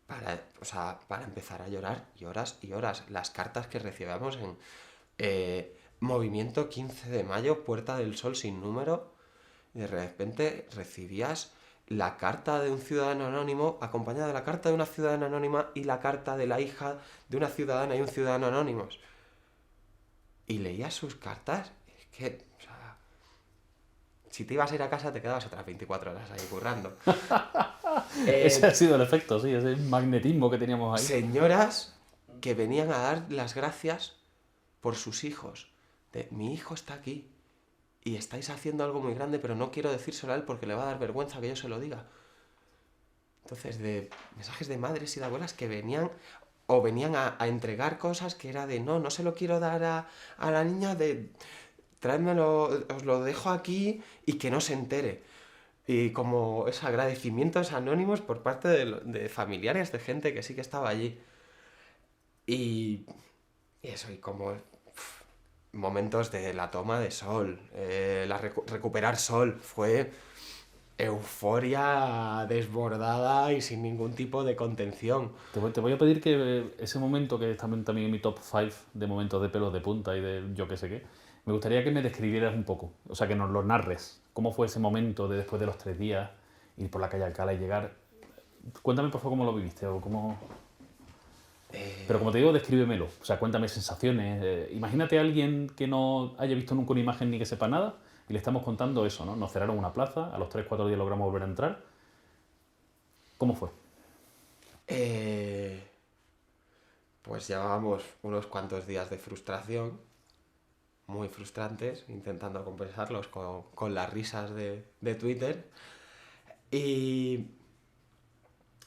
para empezar a llorar y horas y horas. Las cartas que recibíamos en Movimiento 15 de mayo, Puerta del Sol sin número, y de repente recibías la carta de un ciudadano anónimo acompañada de la carta de una ciudadana anónima y la carta de la hija de una ciudadana y un ciudadano anónimos. Y leías sus cartas, es que, o sea, si te ibas a ir a casa te quedabas otras 24 horas ahí currando. Ese ha sido el efecto, sí, ese magnetismo que teníamos ahí. Señoras que venían a dar las gracias por sus hijos. Mi hijo está aquí y estáis haciendo algo muy grande, pero no quiero decírselo a él porque le va a dar vergüenza que yo se lo diga. Entonces, de mensajes de madres y de abuelas que venían a entregar cosas que era de no se lo quiero dar a la niña, de tráemelo, os lo dejo aquí y que no se entere. Y como esos agradecimientos anónimos por parte de familiares, de gente que sí que estaba allí. Y eso, y como momentos de la toma de sol, recuperar sol, fue euforia desbordada y sin ningún tipo de contención. Te voy a pedir que ese momento, que está también en mi top 5 de momentos de pelos de punta y de yo qué sé qué, me gustaría que me describieras un poco, o sea, que nos lo narres. ¿Cómo fue ese momento de después de los 3 días, ir por la calle Alcalá y llegar? Cuéntame, por favor, cómo lo viviste o cómo... Pero como te digo, descríbemelo. O sea, cuéntame sensaciones. Imagínate a alguien que no haya visto nunca una imagen ni que sepa nada y le estamos contando eso, ¿no? Nos cerraron una plaza, a los 3-4 días logramos volver a entrar. ¿Cómo fue? Pues llevábamos unos cuantos días de frustración, muy frustrantes, intentando compensarlos con las risas de Twitter.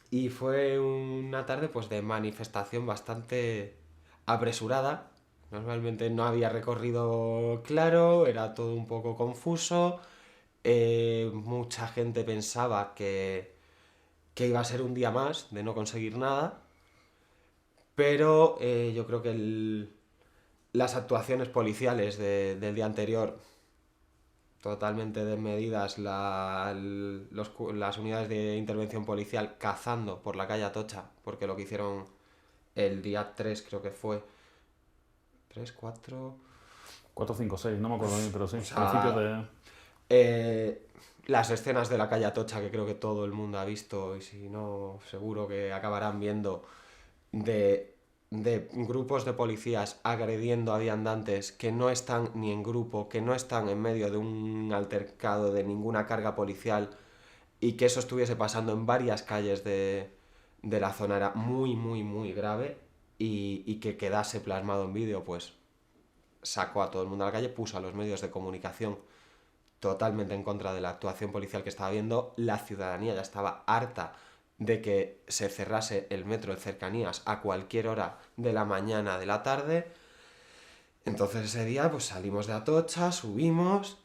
Y fue una tarde pues de manifestación bastante apresurada. Normalmente no había recorrido claro, era todo un poco confuso. Mucha gente pensaba que iba a ser un día más de no conseguir nada. Pero yo creo que las actuaciones policiales del día anterior, totalmente desmedidas, las unidades de intervención policial cazando por la calle Atocha, porque lo que hicieron el día 3 creo que fue, 3, 4... 4, 5, 6, no me acuerdo bien, pero sí, O sea, las escenas de la calle Atocha que creo que todo el mundo ha visto, y si no, seguro que acabarán viendo, de grupos de policías agrediendo a viandantes que no están ni en grupo, que no están en medio de un altercado de ninguna carga policial, y que eso estuviese pasando en varias calles de la zona era muy, muy, muy grave, y que quedase plasmado en vídeo, pues sacó a todo el mundo a la calle, puso a los medios de comunicación totalmente en contra de la actuación policial que estaba viendo. La ciudadanía ya estaba harta de que se cerrase el metro de cercanías a cualquier hora de la mañana, de la tarde. Entonces ese día pues salimos de Atocha, subimos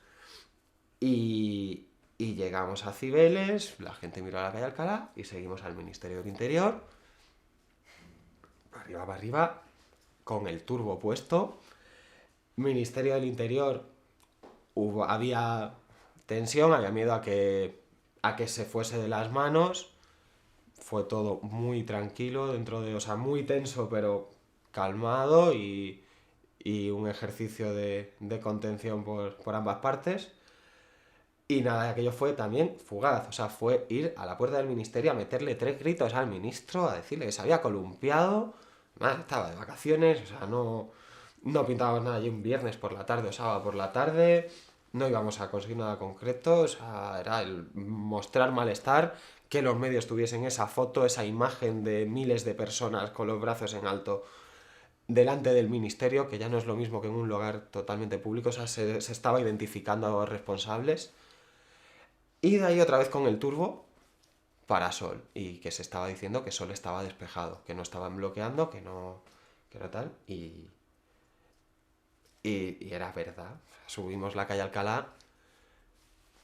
y llegamos a Cibeles, la gente miró a la calle Alcalá y seguimos al Ministerio del Interior, para arriba, con el turbo puesto. Ministerio del Interior, había tensión, había miedo a que se fuese de las manos. Fue todo muy tranquilo, o sea, muy tenso pero calmado, y un ejercicio de contención por ambas partes. Y nada, aquello fue también fugaz, o sea, fue ir a la puerta del ministerio a meterle 3 gritos al ministro, a decirle que se había columpiado, además estaba de vacaciones, o sea, no No pintábamos nada allí un viernes por la tarde o sábado por la tarde, no íbamos a conseguir nada concreto, o sea, era el mostrar malestar, que los medios tuviesen esa foto, esa imagen de miles de personas con los brazos en alto delante del ministerio, que ya no es lo mismo que en un lugar totalmente público, o sea, se estaba identificando a los responsables. Y de ahí otra vez con el turbo para Sol, y que se estaba diciendo que Sol estaba despejado, que no estaban bloqueando, que no tal, y era verdad. Subimos la calle Alcalá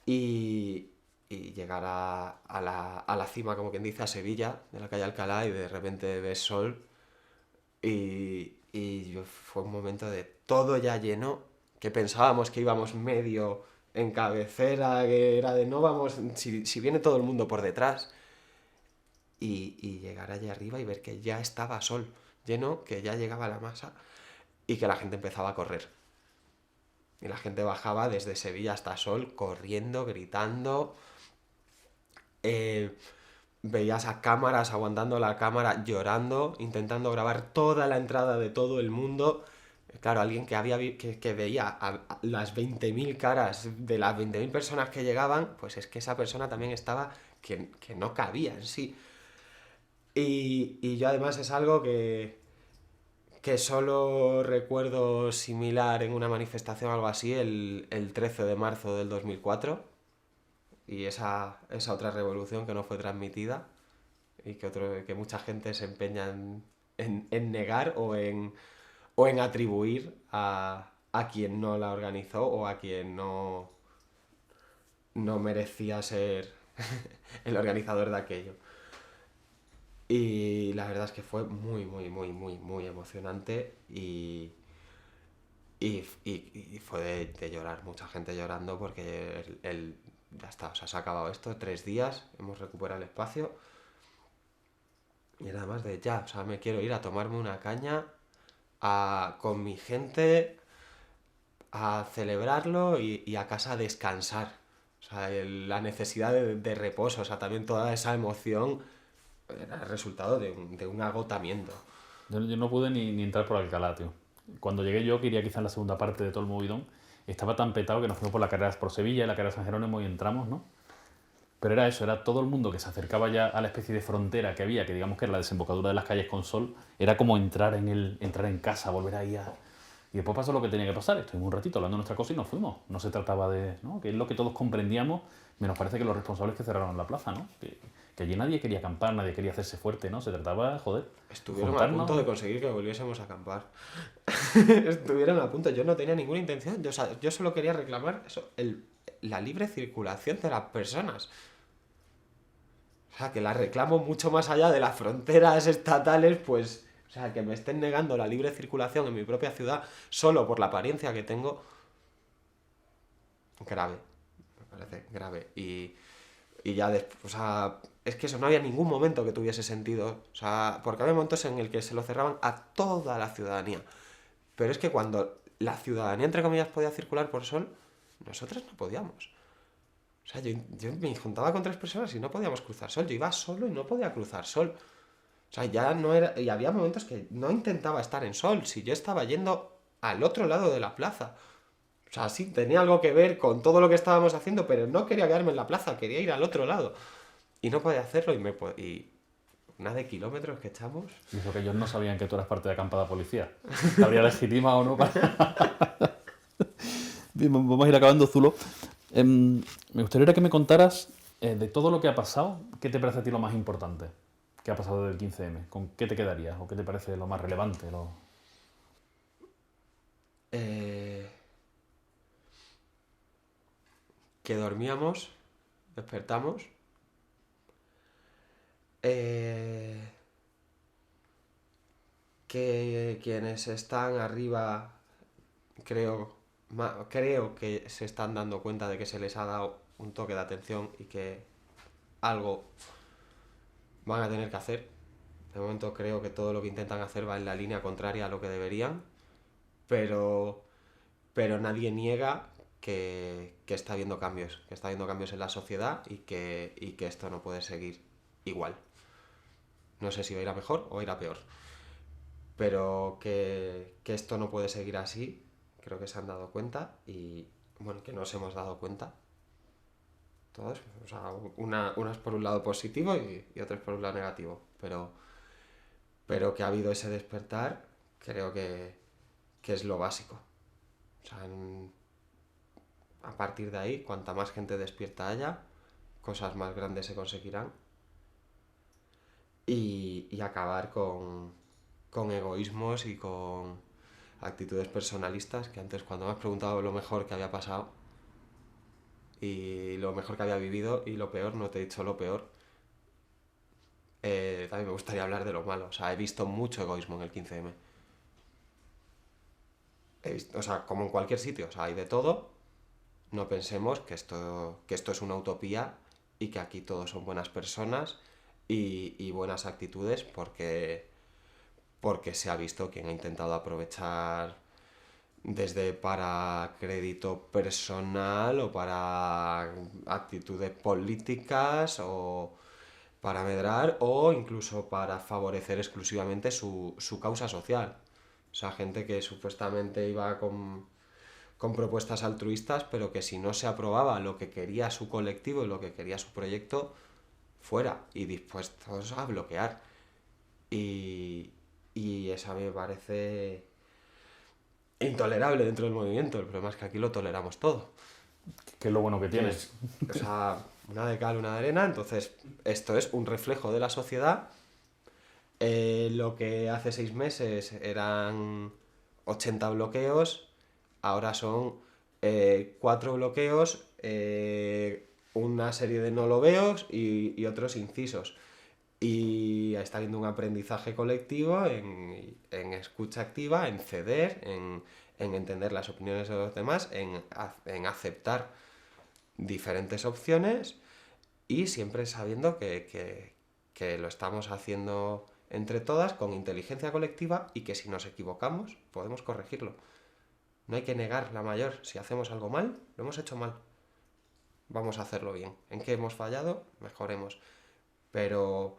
y, y llegar a la cima, como quien dice, a Sevilla, de la calle Alcalá, y de repente ves Sol fue un momento de todo ya lleno, que pensábamos que íbamos medio en cabecera, que era de no vamos, si viene todo el mundo por detrás, y llegar allá arriba y ver que ya estaba Sol lleno, que ya llegaba la masa y que la gente empezaba a correr. Y la gente bajaba desde Sevilla hasta Sol, corriendo, gritando. Eh, Veías a cámaras aguantando la cámara, llorando, intentando grabar toda la entrada de todo el mundo. Claro, alguien que veía a las 20.000 caras de las 20.000 personas que llegaban, pues es que esa persona también estaba que no cabía en sí. Y yo además es algo que solo recuerdo similar en una manifestación o algo así, el 13 de marzo del 2004, y esa otra revolución que no fue transmitida y que mucha gente se empeña en negar o en atribuir a quien no la organizó o a quien no merecía ser el organizador de aquello. Y la verdad es que fue muy, muy, muy, muy, muy emocionante y fue de llorar, mucha gente llorando porque ya está, o sea, se ha acabado esto, 3 días, hemos recuperado el espacio y nada más de ya, o sea, me quiero ir a tomarme una caña con mi gente a celebrarlo y a casa a descansar. O sea, la necesidad de reposo, o sea, también toda esa emoción era el resultado de un agotamiento. Yo no pude ni entrar por Alcalá, tío. Cuando llegué yo, que iría quizá en la segunda parte de todo el movidón, estaba tan petado que nos fuimos por la carrera por Sevilla y la carrera de San Jerónimo y entramos, ¿no? Pero era eso, era todo el mundo que se acercaba ya a la especie de frontera que había, que digamos que era la desembocadura de las calles con Sol, era como entrar en casa, volver ahí a... Y después pasó lo que tenía que pasar, estuvimos un ratito hablando de nuestra cosa y nos fuimos. No se trataba de... ¿no? Que es lo que todos comprendíamos, menos parece que los responsables que cerraron la plaza, ¿no? Que allí nadie quería acampar, nadie quería hacerse fuerte, ¿no? Se trataba, joder, Estuvieron a juntarnos. punto de conseguir que volviésemos a acampar. Estuvieron a punto, yo no tenía ninguna intención, o sea, yo solo quería reclamar eso, la libre circulación de las personas. O sea, que la reclamo mucho más allá de las fronteras estatales, pues, o sea, que me estén negando la libre circulación en mi propia ciudad solo por la apariencia que tengo, grave, me parece grave. Y ya después, o sea, es que eso no había ningún momento que tuviese sentido, o sea, porque había momentos en el que se lo cerraban a toda la ciudadanía. Pero es que cuando la ciudadanía, entre comillas, podía circular por Sol, nosotros no podíamos. O sea, yo me juntaba con 3 personas y no podíamos cruzar Sol. Yo iba solo y no podía cruzar Sol. O sea, ya no era... Y había momentos que no intentaba estar en Sol, si yo estaba yendo al otro lado de la plaza. O sea, sí, tenía algo que ver con todo lo que estábamos haciendo, pero no quería quedarme en la plaza, quería ir al otro lado. Y no podía hacerlo y una de kilómetros que echamos. Y eso que ellos no sabían que tú eras parte de acampada policía. ¿Te habría legitimado o no? Bien, vamos a ir acabando, Zulo. Me gustaría que me contaras de todo lo que ha pasado, ¿qué te parece a ti lo más importante que ha pasado del 15M? ¿Con qué te quedarías? ¿O qué te parece lo más relevante? Eh, que dormíamos, despertamos. Eh, que quienes están arriba, creo, creo que se están dando cuenta de que se les ha dado un toque de atención y que algo van a tener que hacer. De momento creo que todo lo que intentan hacer va en la línea contraria a lo que deberían, pero, pero nadie niega que está habiendo cambios, que está habiendo cambios en la sociedad y que esto no puede seguir igual. No sé si va a ir a mejor o a ir a peor. pero que esto no puede seguir así, creo que se han dado cuenta y, bueno, que nos hemos dado cuenta todos, o sea, una es por un lado positivo y otra es por un lado negativo, pero que ha habido ese despertar, creo que es lo básico. O sea, a partir de ahí, cuanta más gente despierta haya, cosas más grandes se conseguirán y acabar con egoísmos y con actitudes personalistas, que antes cuando me has preguntado lo mejor que había pasado y lo mejor que había vivido y lo peor, no te he dicho lo peor, también me gustaría hablar de lo malo. O sea, he visto mucho egoísmo en el 15M. O sea, como en cualquier sitio, o sea, hay de todo. No pensemos que esto es una utopía y que aquí todos son buenas personas y buenas actitudes porque se ha visto quien ha intentado aprovechar desde para crédito personal o para actitudes políticas o para medrar o incluso para favorecer exclusivamente su causa social. O sea, gente que supuestamente iba con propuestas altruistas, pero que si no se aprobaba lo que quería su colectivo y lo que quería su proyecto, fuera y dispuestos a bloquear. Y eso a mí me parece intolerable dentro del movimiento. El problema es que aquí lo toleramos todo. Que es lo bueno que tienes. O sea, una de cal, una de arena. Entonces, esto es un reflejo de la sociedad. Lo que hace 6 meses eran 80 bloqueos, ahora son 4 bloqueos, una serie de no lo veos y otros incisos. Y está habiendo un aprendizaje colectivo en escucha activa, en ceder, en entender las opiniones de los demás, en aceptar diferentes opciones y siempre sabiendo que lo estamos haciendo entre todas con inteligencia colectiva y que si nos equivocamos podemos corregirlo. No hay que negar la mayor. Si hacemos algo mal, lo hemos hecho mal. Vamos a hacerlo bien. ¿En qué hemos fallado? Mejoremos. Pero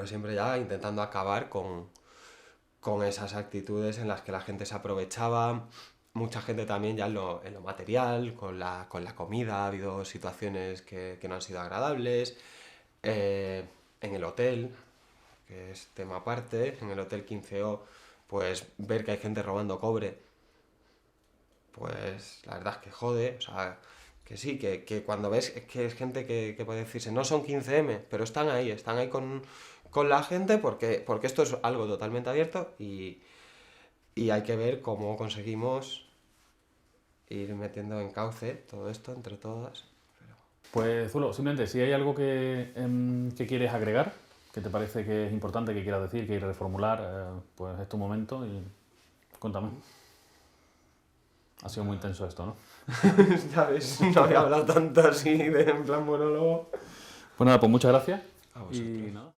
siempre ya intentando acabar con esas actitudes en las que la gente se aprovechaba. Mucha gente también ya en lo material, con la comida, ha habido situaciones que no han sido agradables. En el hotel, que es tema aparte, en el hotel 15O, pues ver que hay gente robando cobre, pues la verdad es que jode. O sea, que sí, que cuando ves que es gente que puede decirse, no son 15M, pero están ahí con la gente porque esto es algo totalmente abierto y hay que ver cómo conseguimos ir metiendo en cauce todo esto entre todas. Pues Zulo, simplemente si hay algo que quieres agregar, que te parece que es importante, que quieras decir, que quieres reformular, pues es tu momento y cuéntame. Ha sido muy intenso esto, ¿no? Ya ves, no había hablado tanto así en plan monólogo. Pues nada, pues muchas gracias. A vosotros. Y nada.